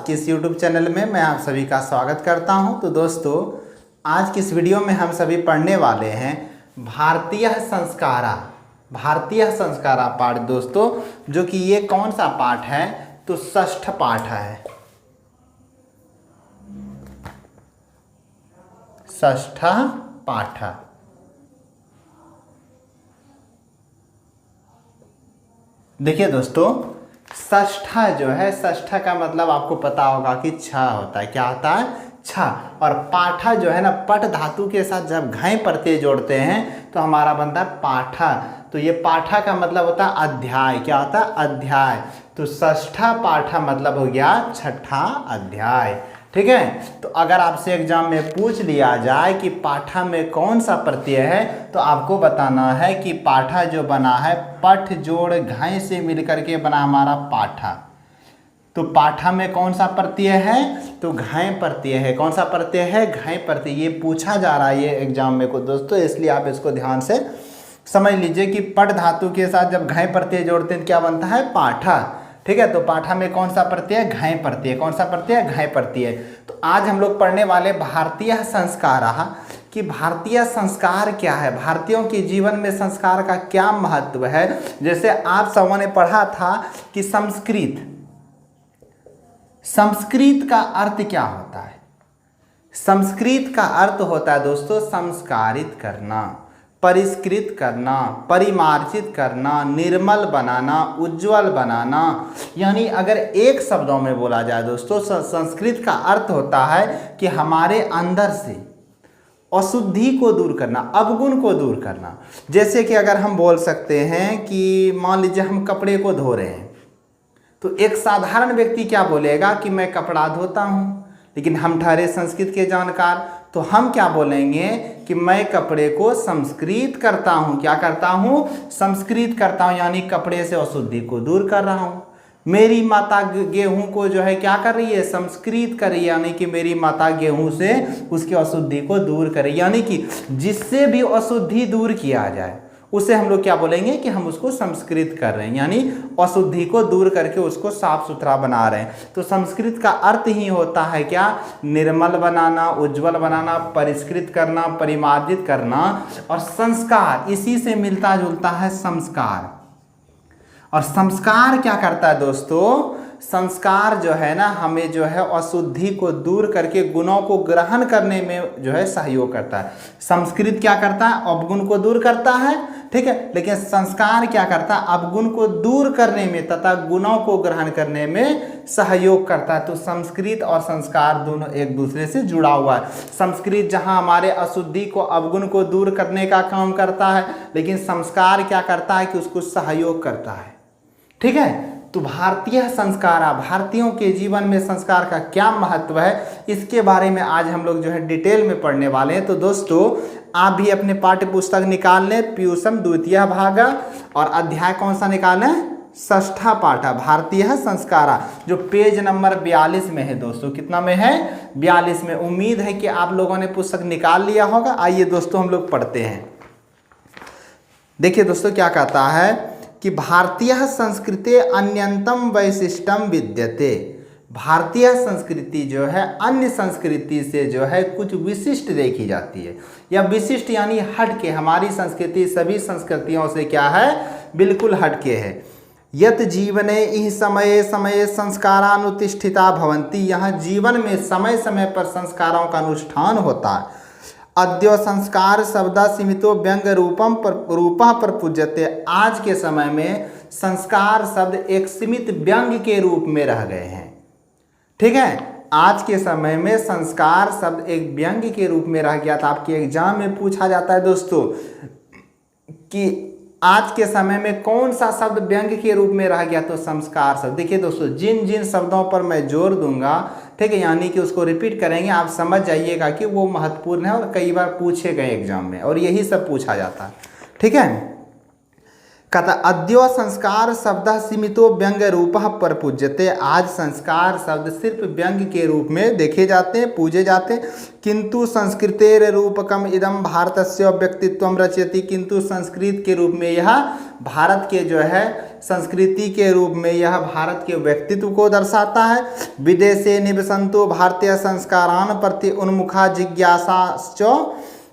के इस YouTube channel में मैं आप सभी का स्वागत करता हूं। तो दोस्तों, आज की इस वीडियो में हम सभी पढ़ने वाले हैं भारतीय संस्कारा। भारतीय संस्कारा पाठ दोस्तों, जो कि ये कौन सा पाठ है? तो षष्ठ पाठ है। षष्ठ पाठ। देखिए दोस्तों, षष्ठा जो है, षष्ठा का मतलब आपको पता होगा कि छ होता है। क्या होता है? छ। और पाठा जो है ना, पट धातु के साथ जब घय प्रत्यय जोड़ते हैं तो हमारा बनता है पाठा। तो ये पाठा का मतलब होता है अध्याय। क्या होता है? अध्याय। तो षष्ठा पाठा मतलब हो गया छठा अध्याय। ठीक है। तो अगर आपसे एग्जाम में पूछ लिया जाए कि पाठा में कौन सा प्रत्यय है, तो आपको बताना है कि पाठा जो बना है पठ जोड़ घय से मिलकर के बना हमारा पाठा। तो पाठा में कौन सा प्रत्यय है? तो घय प्रत्यय है। कौन सा प्रत्यय है? घय प्रत्यय। ये पूछा जा रहा है ये एग्जाम में को दोस्तों, इसलिए आप इसको ध्यान से समझ लीजिए कि पठ धातु के साथ जब घय प्रत्यय जोड़ते हैं क्या बनता है? पाठा। ठीक है। तो पाठा में कौन सा प्रत्यय? घय प्रत्यय। कौन सा प्रत्यय? घय प्रत्यय। तो आज हम लोग पढ़ने वाले भारतीय संस्कार कि भारतीय संस्कार क्या है, भारतीयों के जीवन में संस्कार का क्या महत्व है। जैसे आप सबों ने पढ़ा था कि संस्कृत का अर्थ क्या होता है? संस्कृत का अर्थ होता है दोस्तों संस्कारित करना, परिष्कृत करना, परिमार्जित करना, निर्मल बनाना, उज्जवल बनाना। यानी अगर एक शब्दों में बोला जाए दोस्तों, संस्कृत का अर्थ होता है कि हमारे अंदर से अशुद्धि को दूर करना, अवगुण को दूर करना। जैसे कि अगर हम बोल सकते हैं कि मान लीजिए हम कपड़े को धो रहे हैं, तो एक साधारण व्यक्ति क्या बोलेगा कि मैं कपड़ा धोता हूँ, लेकिन हम ठहरे संस्कृत के जानकार, तो हम क्या बोलेंगे कि मैं कपड़े को संस्कृत करता हूँ। क्या करता हूँ? संस्कृत करता हूँ, यानी कपड़े से अशुद्धि को दूर कर रहा हूँ। मेरी माता गेहूं को जो है क्या कर रही है? संस्कृत कर रही है, यानी कि मेरी माता गेहूं से उसकी अशुद्धि को दूर करे। यानी कि जिससे भी अशुद्धि दूर किया जाए उसे हम लोग क्या बोलेंगे कि हम उसको संस्कृत कर रहे हैं, यानी अशुद्धि को दूर करके उसको साफ सुथरा बना रहे हैं। तो संस्कृत का अर्थ ही होता है क्या? निर्मल बनाना, उज्जवल बनाना, परिष्कृत करना, परिमार्जित करना। और संस्कार इसी से मिलता जुलता है संस्कार। और संस्कार क्या करता है दोस्तों? संस्कार जो है ना, हमें जो है अशुद्धि को दूर करके गुणों को ग्रहण करने में जो है सहयोग करता है। संस्कृत क्या करता है? अवगुण को दूर करता है। ठीक है। लेकिन संस्कार क्या करता है? अवगुण को दूर करने में तथा गुणों को ग्रहण करने में सहयोग करता है। तो संस्कृत और संस्कार दोनों एक दूसरे से जुड़ा हुआ है। संस्कृत जहां हमारे अशुद्धि को, अवगुण को दूर करने का काम करता है, लेकिन संस्कार क्या करता है कि उसको सहयोग करता है। ठीक है। तो भारतीय संस्कार, भारतीयों के जीवन में संस्कार का क्या महत्व है, इसके बारे में आज हम लोग जो है डिटेल में पढ़ने वाले हैं। तो दोस्तों, आप भी अपने पाठ्य पुस्तक निकाल लें, पीयूषम द्वितीय भाग, और अध्याय कौन सा निकालें? षष्ठा पाठ, भारतीय संस्कारा, जो पेज नंबर 42 में है दोस्तों। कितना में है? 42 में। उम्मीद है कि आप लोगों ने पुस्तक निकाल लिया होगा। आइए दोस्तों हम लोग पढ़ते हैं। देखिए दोस्तों क्या कहता है कि भारतीय संस्कृति अन्यतम वैशिष्टम विद्यते। भारतीय संस्कृति जो है अन्य संस्कृति से जो है कुछ विशिष्ट देखी जाती है, या विशिष्ट यानी हटके। हमारी संस्कृति सभी संस्कृतियों से क्या है? बिल्कुल हटके है। यत जीवने इह समय समय संस्कारानुतिष्ठिता भवन्ति। यहाँ जीवन में समय समय पर संस्कारों का अनुष्ठान होता है। अद्य संस्कार शब्द सीमितो व्यंग रूपा पर पूज्यते। आज के समय में संस्कार शब्द एक सीमित व्यंग के रूप में रह गए हैं। ठीक है। आज के समय में संस्कार शब्द एक व्यंग के रूप में रह गया था। आपके एग्जाम में पूछा जाता है दोस्तों कि आज के समय में कौन सा शब्द व्यंग के रूप में रह गया? तो संस्कार शब्द। देखिए दोस्तों, जिन जिन शब्दों पर मैं जोर दूंगा, ठीक है, यानी कि उसको रिपीट करेंगे, आप समझ जाइएगा कि वो महत्वपूर्ण है और कई बार पूछे गए एग्जाम में, और यही सब पूछा जाता है। ठीक है। कथा अद्यो संस्कार शब्द सीमितो व्यंग रूप पर पूज्यते। आज संस्कार शब्द सिर्फ व्यंग के रूप में देखे जाते हैं, पूजे जाते हैं। किंतु संस्कृतेर रूपकम इदम भारतस्य व्यक्तित्वम रचयति। किंतु संस्कृत के रूप में यह भारत के जो है संस्कृति के रूप में यह भारत के व्यक्तित्व को दर्शाता है। विदेशे निवसंतो भारतीय संस्कारान प्रति उन्मुखा जिज्ञासाश्च।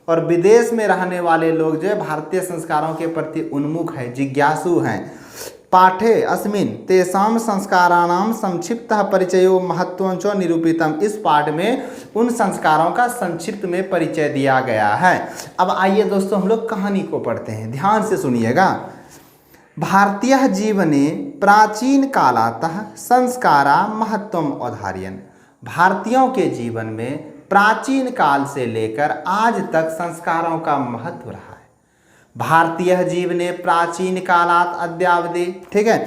और विदेश में रहने वाले लोग जो है भारतीय संस्कारों के प्रति उन्मुख है, जिज्ञासु हैं। पाठे अस्मिन् तेषां संस्काराणां संक्षिप्तः परिचयो महत्वं च निरूपितम। इस पाठ में उन संस्कारों का संक्षिप्त में परिचय दिया गया है। अब आइए दोस्तों हम लोग कहानी को पढ़ते हैं, ध्यान से सुनिएगा। भारतीय जीवने प्राचीन कालातः संस्कारा महत्वम औधार्यन्। भारतीयों के जीवन में प्राचीन काल से लेकर आज तक संस्कारों का महत्व रहा है। भारतीय जीवने प्राचीन कालात अद्यावधि, ठीक है,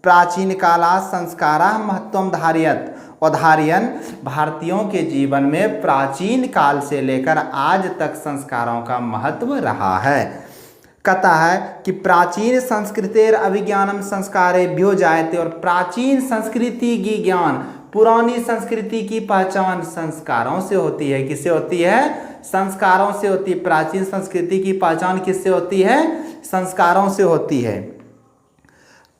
प्राचीन कालात संस्कारा महत्वम धार्यत औधार्यन्। भारतीयों के जीवन में प्राचीन काल से लेकर आज तक संस्कारों का महत्व रहा है। कहता है कि प्राचीन संस्कृतेर अभिज्ञानम संस्कारेभ्यो जायते। और प्राचीन संस्कृति की ज्ञान, पुरानी संस्कृति की पहचान संस्कारों से होती है। किससे होती है? संस्कारों से होती है। प्राचीन संस्कृति की पहचान किससे होती है? संस्कारों से होती है।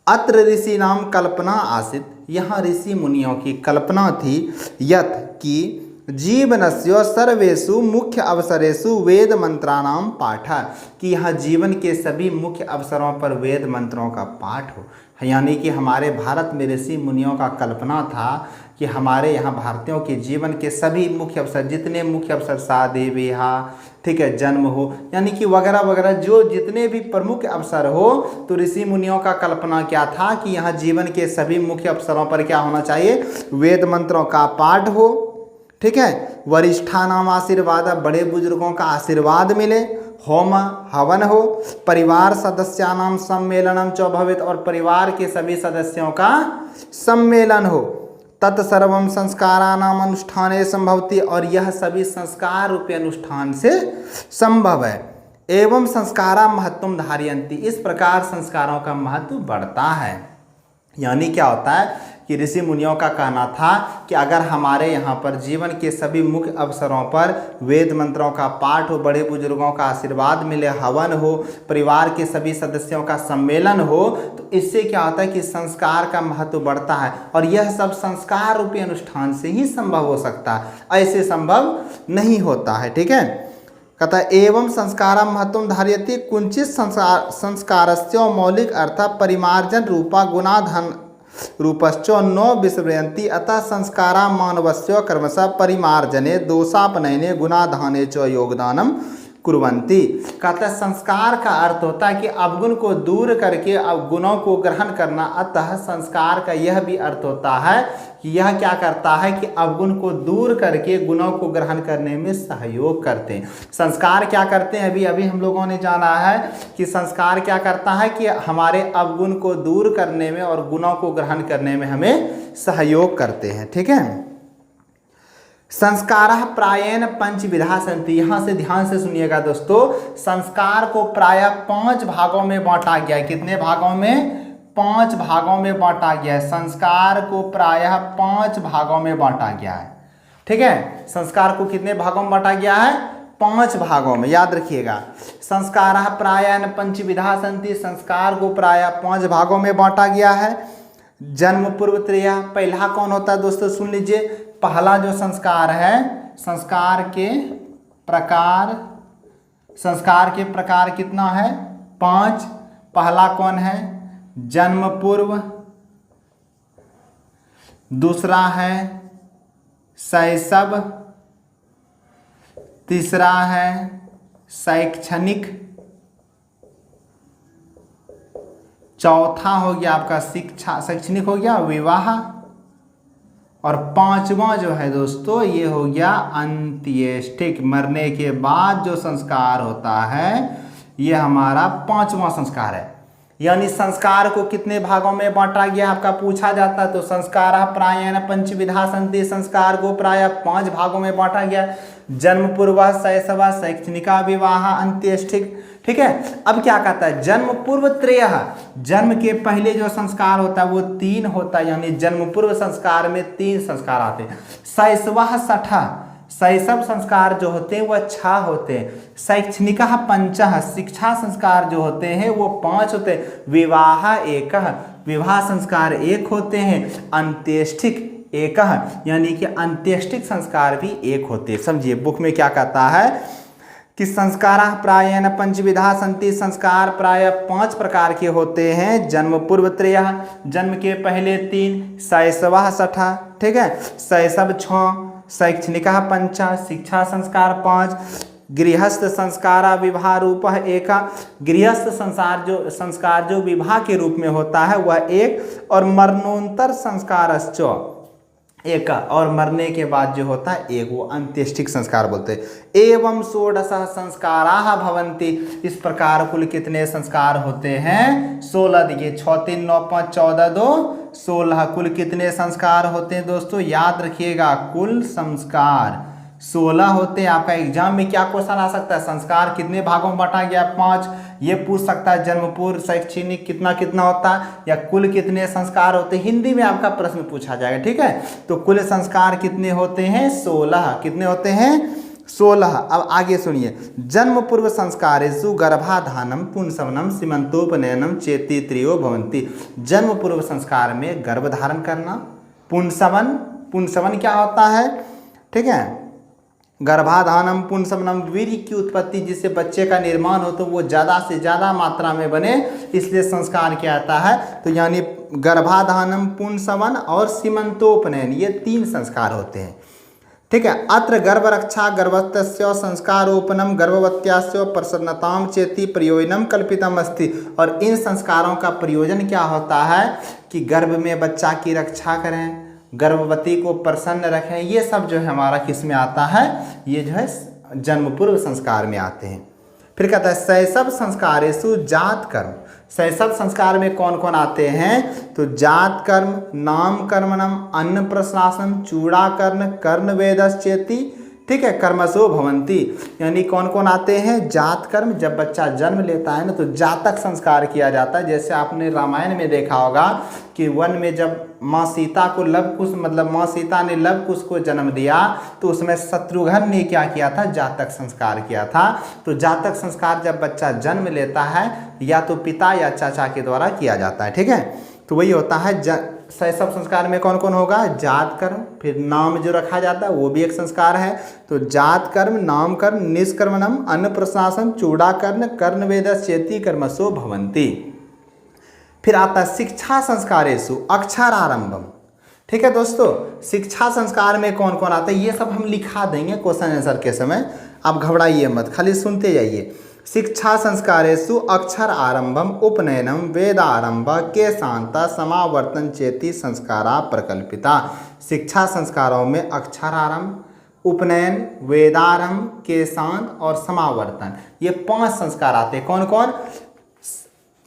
अत्र ऋषि नाम कल्पना आसित। यहाँ ऋषि मुनियों की कल्पना थी। यत् कि जीवनस्य सर्वेषु मुख्य अवसरेषु वेद मंत्राणाम पाठ। कि यहाँ जीवन के सभी मुख्य अवसरों पर वेद मंत्रों का पाठ हो। यानी कि हमारे भारत में ऋषि मुनियों का कल्पना था कि हमारे यहाँ भारतीयों के जीवन के सभी मुख्य अवसर, जितने मुख्य अवसर, शादी ब्याह, ठीक है, जन्म हो, यानी कि वगैरह वगैरह जो जितने भी प्रमुख अवसर हो, तो ऋषि मुनियों का कल्पना क्या था कि यहाँ जीवन के सभी मुख्य अवसरों पर क्या होना चाहिए? वेद मंत्रों का पाठ हो, ठीक है, वरिष्ठानाम आशीर्वाद, बड़े बुजुर्गों का आशीर्वाद मिले, होम हवन हो, परिवार सदस्यानाम सम्मेलनम च भवेत्। और परिवार के सभी सदस्यों का सम्मेलन हो। तत्सर्वम संस्कारानाम अनुष्ठाने संभवति। और यह सभी संस्कार रूपी अनुष्ठान से संभव है। एवं संस्कारा महत्वम धारयन्ति। इस प्रकार संस्कारों का महत्व बढ़ता है। यानी क्या होता है कि ऋषि मुनियों का कहना था कि अगर हमारे यहाँ पर जीवन के सभी मुख्य अवसरों पर वेद मंत्रों का पाठ हो, बड़े बुजुर्गों का आशीर्वाद मिले, हवन हो, परिवार के सभी सदस्यों का सम्मेलन हो, तो इससे क्या होता है कि संस्कार का महत्व बढ़ता है। और यह सब संस्कार रूपी अनुष्ठान से ही संभव हो सकता है, ऐसे संभव नहीं होता है। ठीक है, कहता एवं संस्कार महत्व धार्यति। कुंचित संस्कारस्य मौलिक अर्थ परिमार्जन रूपा गुणाधन रूपश्च नो विस्मृयन्ति। अतः संस्कारा मानवस्य कर्मसु परिमार्जने दोषापनयने गुणाधाने च योगदानम कुर्वन्ति। कहता संस्कार का अर्थ होता है कि अवगुण को दूर करके अवगुणों को ग्रहण करना। अतः संस्कार का यह भी अर्थ होता है कि यह क्या करता है कि अवगुण को दूर करके गुणों को ग्रहण करने में सहयोग करते हैं। संस्कार क्या करते हैं? अभी हम लोगों ने जाना है कि संस्कार क्या करता है कि हमारे अवगुण को दूर करने में और गुणों को ग्रहण करने में हमें सहयोग करते हैं। ठीक है, संस्कार प्रायेण पंचविधा सन्ति। यहाँ से ध्यान से सुनिएगा दोस्तों। संस्कार को प्रायः 5 भागों में बांटा गया है। कितने भागों में? 5 भागों में बांटा गया है। संस्कार को प्रायः 5 भागों में बांटा गया है। ठीक है, संस्कार को कितने भागों में बांटा गया है? 5 भागों में, याद रखिएगा। संस्कार प्रायेण पंचविधा सन्ति। संस्कार को प्रायः 5 भागों में बांटा गया है। जन्म पूर्व त्रय। पहला कौन होता है दोस्तों? सुन लीजिए। पहला जो संस्कार है, संस्कार के प्रकार कितना है? 5। पहला कौन है? जन्म पूर्व। दूसरा है शैशव। तीसरा है शैक्षणिक। चौथा हो गया आपका शैक्षणिक हो गया, विवाह। और 5वां जो है दोस्तों ये हो गया अंत्येष्टिक। मरने के बाद जो संस्कार होता है ये हमारा 5वां संस्कार है। यानी संस्कार को कितने भागों में बांटा गया आपका पूछा जाता है तो संस्कार प्रायेण पंचविधा सन्ति। संस्कार को प्रायः 5 भागों में बांटा गया। जन्म पूर्व, शैशव, शैक्षणिका, विवाह, अंत्येष्टिक। ठीक है। अब क्या कहता है, जन्म पूर्व त्रयः, जन्म के पहले जो संस्कार होता है वो 3 होता है, यानी जन्म पूर्व संस्कार में 3 संस्कार आते हैं। शैशवः षठः, शैशव संस्कार जो होते हैं वह 6 होते हैं। शैक्षणिकः पंचः, शिक्षा संस्कार जो होते हैं वो 5 होते हैं। विवाह एकः, विवाह संस्कार 1 होते हैं। अंत्येष्टिक एकः, यानी कि अंत्येष्टिक संस्कार भी 1 होते हैं। समझिए बुक में क्या कहता है कि संस्काराः प्रायेण पंचविधा सन्ति, संस्कार प्राय 5 प्रकार के होते हैं। जन्म पूर्व त्रयः, जन्म के पहले 3, शैशवः षठः, ठीक है, शैशव 6, शैक्षणिकः पंच, शिक्षा संस्कार 5, गृहस्थ संस्कारा विवाह रूपः एक, गृहस्थ संस्कार जो विवाह के रूप में होता है वह 1, और मरणोत्तर संस्कारश्च 1, और मरने के बाद जो होता है 1, वो अंत्येष्टिक संस्कार बोलते हैं। एवं 16 संस्काराः भवन्ति, इस प्रकार कुल कितने संस्कार होते हैं? 16। देखिए 6 3 9 5 14 2 16, कुल कितने संस्कार होते हैं दोस्तों? याद रखिएगा, कुल संस्कार 16 होते हैं। आपका एग्जाम में क्या क्वेश्चन आ सकता है, संस्कार कितने भागों में बांटा गया? 5, ये पूछ सकता है। जन्म पूर्व शैक्षणिक कितना कितना होता है, या कुल कितने संस्कार होते हैं, हिंदी में आपका प्रश्न पूछा जाएगा, ठीक है। तो कुल संस्कार कितने होते हैं? 16। कितने होते हैं? 16। अब आगे सुनिए, जन्म पूर्व संस्कारेषु गर्भाधानम पुंसवनम सीमंतोपनयनम चेति त्रयो भवन्ति। जन्म पूर्व संस्कार में गर्भ धारण करना, पुंसवन क्या होता है, ठीक है, गर्भाधानम पुंसवनम, वीर्य की उत्पत्ति, जिससे बच्चे का निर्माण हो तो वो ज़्यादा से ज़्यादा मात्रा में बने, इसलिए संस्कार क्या आता है। तो यानी गर्भाधानम, पुंसवन और सीमंतोपनयन, ये 3 संस्कार होते हैं, ठीक है। अत्र गर्भरक्षा गर्भस्थस्य संस्कारोपनम गर्भवत्यास्य प्रसन्नताम चेति प्रयोजनम कल्पितम अस्ति। और इन संस्कारों का प्रयोजन क्या होता है कि गर्भ में बच्चा की रक्षा करें, गर्भवती को प्रसन्न रखें, ये सब जो है हमारा किस में आता है, ये जो है जन्म पूर्व संस्कार में आते हैं। फिर कहता है शैशव संस्कारेषु जात कर्म, शैशव संस्कार में कौन कौन आते हैं? तो जात कर्म, नाम कर्मणम, अन्न प्रशासन, चूड़ाकर्ण, कर्ण वेदश्चेति, ठीक है, कर्मसो भवंती, यानी कौन कौन आते हैं? जात कर्म, जब बच्चा जन्म लेता है ना तो जातक संस्कार किया जाता है। जैसे आपने रामायण में देखा होगा कि वन में जब माँ सीता को लवकुश, मतलब माँ सीता ने लवकुश को जन्म दिया तो उसमें शत्रुघ्न ने क्या किया था? जातक संस्कार किया था। तो जातक संस्कार जब बच्चा जन्म लेता है या तो पिता या चाचा के द्वारा किया जाता है, ठीक है। तो वही होता है शैशव संस्कार में कौन कौन होगा? जात कर्म, फिर नाम जो रखा जाता है वो भी एक संस्कार है। तो जात कर्म, नाम कर्म, निष्कर्मणम, अन्न प्रशासन, चूड़ाकर्ण, कर्ण वेदश्चेति कर्मसो भवन्ति। फिर आता है शिक्षा संस्कारेषु अक्षरारंभम, ठीक है दोस्तों। शिक्षा संस्कार में कौन कौन आता है ये सब हम लिखा देंगे क्वेश्चन आंसर के समय, आप घबराइए मत, खाली सुनते जाइए। शिक्षा संस्कारेषु अक्षर आरंभम उपनयनम वेदारंभ के शांता समावर्तन चेति संस्कारा प्रकल्पिता। शिक्षा संस्कारों में अक्षरारंभ, उपनयन, वेदारंभ, केशांत और समावर्तन, ये 5 संस्कार आते हैं। कौन कौन?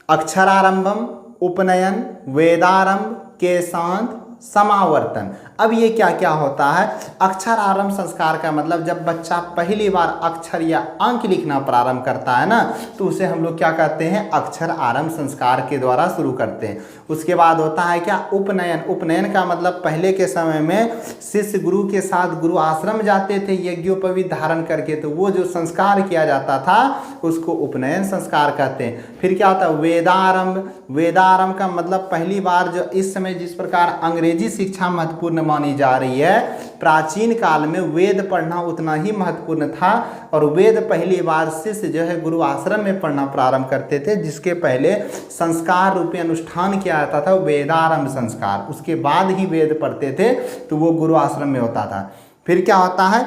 अक्षरारंभम, उपनयन, वेदारंभ, केशांत, समावर्तन। अब ये क्या क्या होता है? अक्षर आरंभ संस्कार का मतलब जब बच्चा पहली बार अक्षर या अंक लिखना प्रारंभ करता है ना तो उसे हम लोग क्या कहते हैं? अक्षर आरंभ संस्कार के द्वारा शुरू करते हैं। उसके बाद होता है क्या? उपनयन। उपनयन का मतलब पहले के समय में शिष्य गुरु के साथ गुरु आश्रम जाते थे यज्ञोपवीत धारण करके, तो वो जो संस्कार किया जाता था उसको उपनयन संस्कार कहते हैं। फिर क्या होता है? वेदारंभ। वेदारंभ का मतलब पहली बार जो इस समय जिस प्रकार अंग्रेजी शिक्षा महत्वपूर्ण मानी जा रही है, प्राचीन काल में वेद पढ़ना उतना ही महत्वपूर्ण था और वेद पहली बार शिष्य जो है गुरु आश्रम में पढ़ना प्रारंभ करते थे, जिसके पहले संस्कार रूपी अनुष्ठान किया जाता था वेदारंभ संस्कार, उसके बाद ही वेद पढ़ते थे तो वो गुरु आश्रम में होता था। फिर क्या होता है?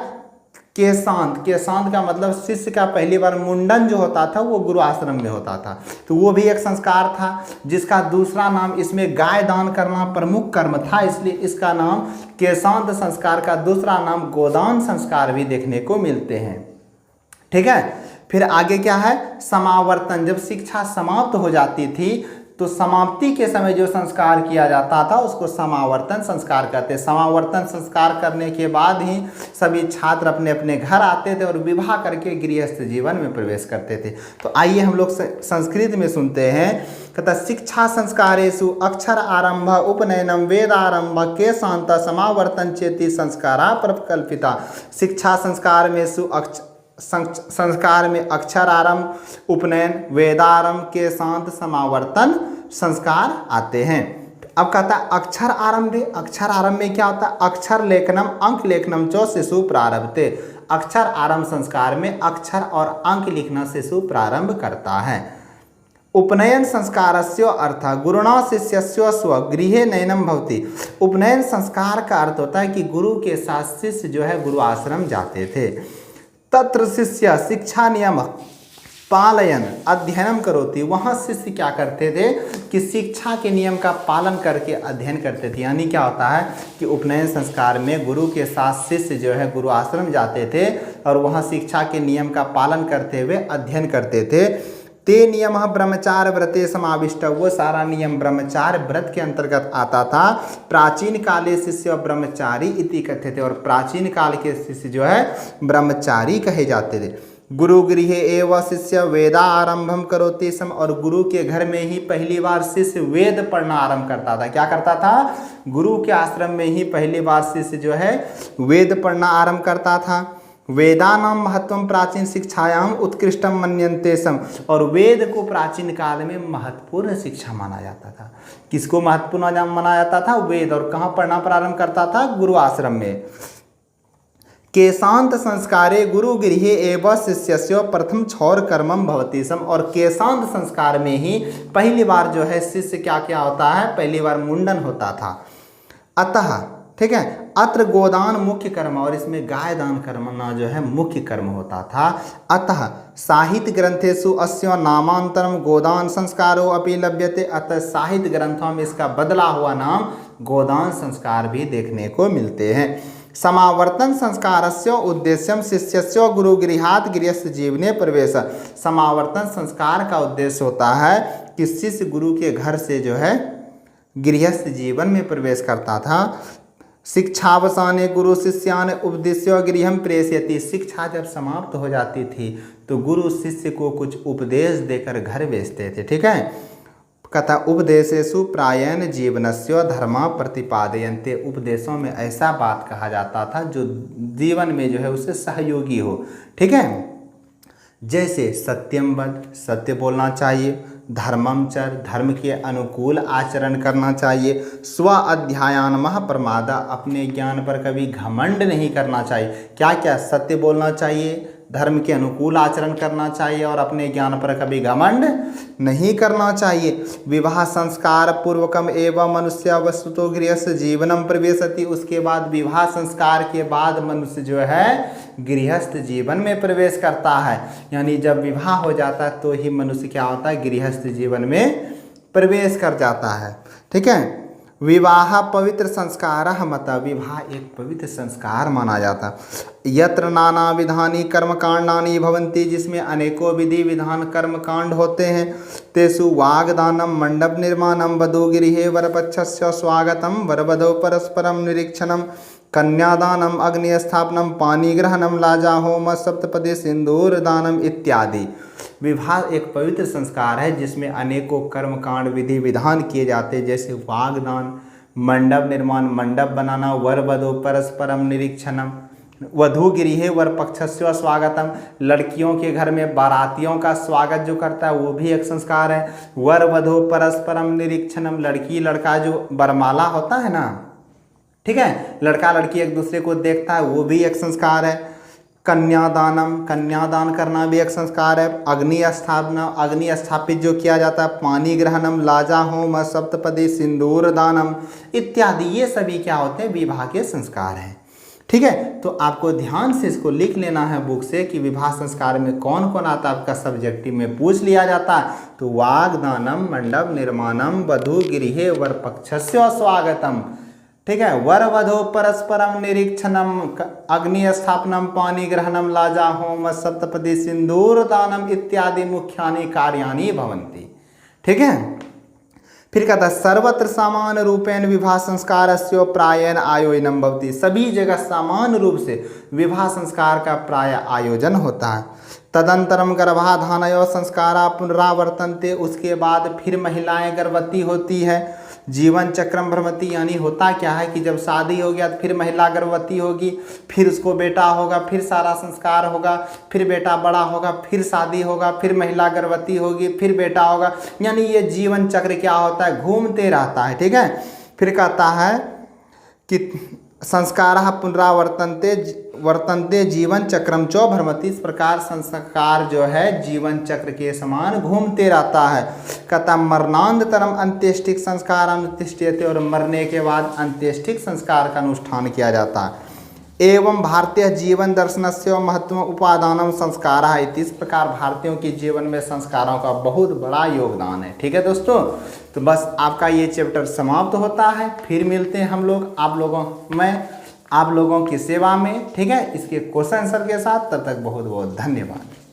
केशांत। केशांत का मतलब शिष्य का पहली बार मुंडन जो होता था वो गुरु आश्रम में होता था, तो वो भी एक संस्कार था, जिसका दूसरा नाम, इसमें गाय दान करना प्रमुख कर्म था इसलिए इसका नाम केशांत संस्कार का दूसरा नाम गोदान संस्कार भी देखने को मिलते हैं, ठीक है। फिर आगे क्या है? समावर्तन। जब शिक्षा समाप्त हो जाती थी तो समाप्ति के समय जो संस्कार किया जाता था उसको समावर्तन संस्कार कहते। समावर्तन संस्कार करने के बाद ही सभी छात्र अपने अपने घर आते थे और विवाह करके गृहस्थ जीवन में प्रवेश करते थे। तो आइए हम लोग संस्कृत में सुनते हैं। कहता शिक्षा संस्कारेषु अक्षर आरंभ उपनयनम वेदारंभ के शांत समावर्तन चेति संस्कारा प्रकल्पिता। शिक्षा संस्कार में अक्षर आरंभ उपनयन वेदारंभ के शांत समावर्तन संस्कार आते हैं। अब कहता है अक्षर आरंभ। अक्षर आरंभ में क्या होता है? अक्षर लेखनम अंक लेखनम चो शिशु प्रारंभते। अक्षर आरंभ संस्कार में अक्षर और अंक लिखना शिशु प्रारंभ करता है। उपनयन संस्कारस्य अर्थ गुरुणा शिष्यस्य स्वगृहे नयनम भवति। उपनयन संस्कार का अर्थ होता है कि गुरु के साथ शिष्य जो है गुरु आश्रम जाते थे। तत्र शिष्य शिक्षा नियम पालयन अध्ययनम करोति। वहाँ शिष्य क्या करते थे कि शिक्षा के नियम का पालन करके अध्ययन करते थे। यानी क्या होता है कि उपनयन संस्कार में गुरु के साथ शिष्य जो है गुरु आश्रम जाते थे और वहाँ शिक्षा के नियम का पालन करते हुए अध्ययन करते थे। ते नियम ब्रह्मचार्य व्रते समाविष्ट। वो सारा नियम ब्रह्मचार्य व्रत के अंतर्गत आता था। प्राचीन काले शिष्य ब्रह्मचारी इति कथ्यते। और प्राचीन काल के शिष्य जो है ब्रह्मचारी कहे जाते थे। गुरु गृहे एव शिष्य वेदा आरंभम करोति सम। और गुरु के घर में ही पहली बार शिष्य वेद पढ़ना आरंभ करता था। क्या करता था? गुरु के आश्रम में ही पहली बार शिष्य जो है वेद पढ़ना आरंभ करता था। वेदानाम महत्वम प्राचीन शिक्षायाम उत्कृष्टम मन्यन्ते सम। और वेद को प्राचीन काल में महत्वपूर्ण शिक्षा माना जाता था। किसको महत्वपूर्ण माना जाता था? वेद। और कहाँ पढ़ना प्रारंभ करता था? गुरु आश्रम में। केशांत संस्कारे गुरु गृहे एव शिष्यस्य प्रथम क्षौर कर्मम भवति सम। और केशांत संस्कार में ही पहली बार जो है शिष्य क्या क्या होता है? पहली बार मुंडन होता था। अतः ठीक है, अत्र गोदान मुख्य कर्म। और इसमें गाय दान करना जो है मुख्य कर्म होता था। अतः साहित्य ग्रंथेषु अस्य नामांतरम गोदान संस्कारो अपि लभ्यते। अतः साहित्य ग्रंथों में इसका बदला हुआ नाम गोदान संस्कार भी देखने को मिलते हैं। समावर्तन संस्कारस्य उद्देश्यम शिष्यस्य गुरुगृहात् गृहस्थ जीवने प्रवेश। समावर्तन संस्कार का उद्देश्य होता है कि शिष्य गुरु के घर से जो है गृहस्थ जीवन में प्रवेश करता था। शिक्षावसाने गुरु शिष्यान उपदेश्य गृहम प्रेषयति। शिक्षा जब समाप्त हो जाती थी तो गुरु शिष्य को कुछ उपदेश देकर घर भेजते थे। ठीक है, कथा उपदेशेषु प्रायेण जीवनस्य धर्मा प्रतिपादयन्ते। उपदेशों में ऐसा बात कहा जाता था जो जीवन में जो है उससे सहयोगी हो। ठीक है, जैसे सत्यम वद, सत्य बोलना चाहिए। धर्मम चर, धर्म के अनुकूल आचरण करना चाहिए। स्व अध्यायानमः प्रमादा, अपने ज्ञान पर कभी घमंड नहीं करना चाहिए। क्या क्या? सत्य बोलना चाहिए, धर्म के अनुकूल आचरण करना चाहिए और अपने ज्ञान पर कभी घमंड नहीं करना चाहिए। विवाह संस्कार पूर्वकम एवं मनुष्य वस्तुतो गृहस्थ जीवनम प्रवेशति। उसके बाद विवाह संस्कार के बाद मनुष्य जो है गृहस्थ जीवन में प्रवेश करता है। यानी जब विवाह हो जाता है तो ही मनुष्य क्या होता है? गृहस्थ जीवन में प्रवेश कर जाता है। ठीक है, विवाह पवित्र संस्कार मत। विवाह एक पवित्र संस्कार माना जाता। यत्र नाना विधानी कर्मकांडानि भवन्ति, जिसमें अनेकों विधि विधान कर्मकांड होते हैं। तेषु वाग्दानम मंडप निर्माणम वधू गृहे वरपक्षस्य स्वागतम वरवधौ परस्परम निरीक्षणम कन्यादानम अग्नि स्थापनम पाणिग्रहणम लाजा होम सप्तपदी सिंदूर दानम इत्यादि। विवाह एक पवित्र संस्कार है जिसमें अनेकों कर्मकांड विधि विधान किए जाते हैं। जैसे वागदान, मंडप निर्माण, मंडप बनाना, वर वधू परस्परम निरीक्षणम, वधू गृहे वर पक्षस्य स्वागतम, लड़कियों के घर में बारातियों का स्वागत जो करता है वो भी एक संस्कार है। वर वधू परस्परम निरीक्षणम, लड़की लड़का जो बरमाला होता है ना, ठीक है, लड़का लड़की एक दूसरे को देखता है वो भी एक संस्कार है। कन्यादानम, कन्यादान करना भी एक संस्कार है। अग्नि स्थापना, अग्नि स्थापित जो किया जाता है। पानी ग्रहणम, लाजा होम, सप्तपदी सिंदूर दानम इत्यादि, ये सभी क्या होते हैं? विवाह के संस्कार हैं। ठीक है, तो आपको ध्यान से इसको लिख लेना है बुक से कि विवाह संस्कार में कौन कौन आता है। आपका सब्जेक्टिव में पूछ लिया जाता है तो वागदानम, मंडप निर्माणम, वधू गृहे वर पक्षस्य स्वागतम, ठीक है, वर वधो परस्परम निरीक्षणम, अग्नि स्थापनम, पानी ग्रहणम, लाजा होम, सप्तपदी सिंदूर दानम इत्यादि मुख्यानि कार्यानि भवन्ति। ठीक है, फिर कहता है सर्वत्र समान रूपेण विवाह संस्कारस्य प्रायेण आयोजनम भवति। सभी जगह समान रूप से विवाह संस्कार का प्राय आयोजन होता है। तदंतरम गर्भाधानयो संस्कारा पुनरावर्तन्ते। उसके बाद फिर महिलाएं गर्भवती होती है। जीवन चक्रम भ्रमति, यानी होता क्या है कि जब शादी हो गया तो फिर महिला गर्भवती होगी, फिर उसको बेटा होगा, फिर सारा संस्कार होगा, फिर बेटा बड़ा होगा, फिर शादी होगा, फिर महिला गर्भवती होगी, फिर बेटा होगा। यानी ये जीवन चक्र क्या होता है, घूमते रहता है। ठीक है। फिर कहता है कि संस्कारः वर्तन्ते जीवन चक्रम चो भ्रमति। इस प्रकार संस्कार जो है जीवन चक्र के समान घूमते रहता है। कहता मरणानंतरम अंत्येष्टिक संस्कार अनुष्ठियते। और मरने के बाद अंत्येष्टिक संस्कार का अनुष्ठान किया जाता है। एवं भारतीय जीवन दर्शनस्य महत्व उपादानम संस्कारः इति। इस प्रकार भारतीयों के जीवन में संस्कारों का बहुत बड़ा योगदान है। ठीक है दोस्तों, तो बस आपका ये चैप्टर समाप्त होता है। फिर मिलते हैं हम लोग आप लोगों की सेवा में। ठीक है, इसके क्वेश्चन आंसर के साथ। तब तक बहुत बहुत धन्यवाद।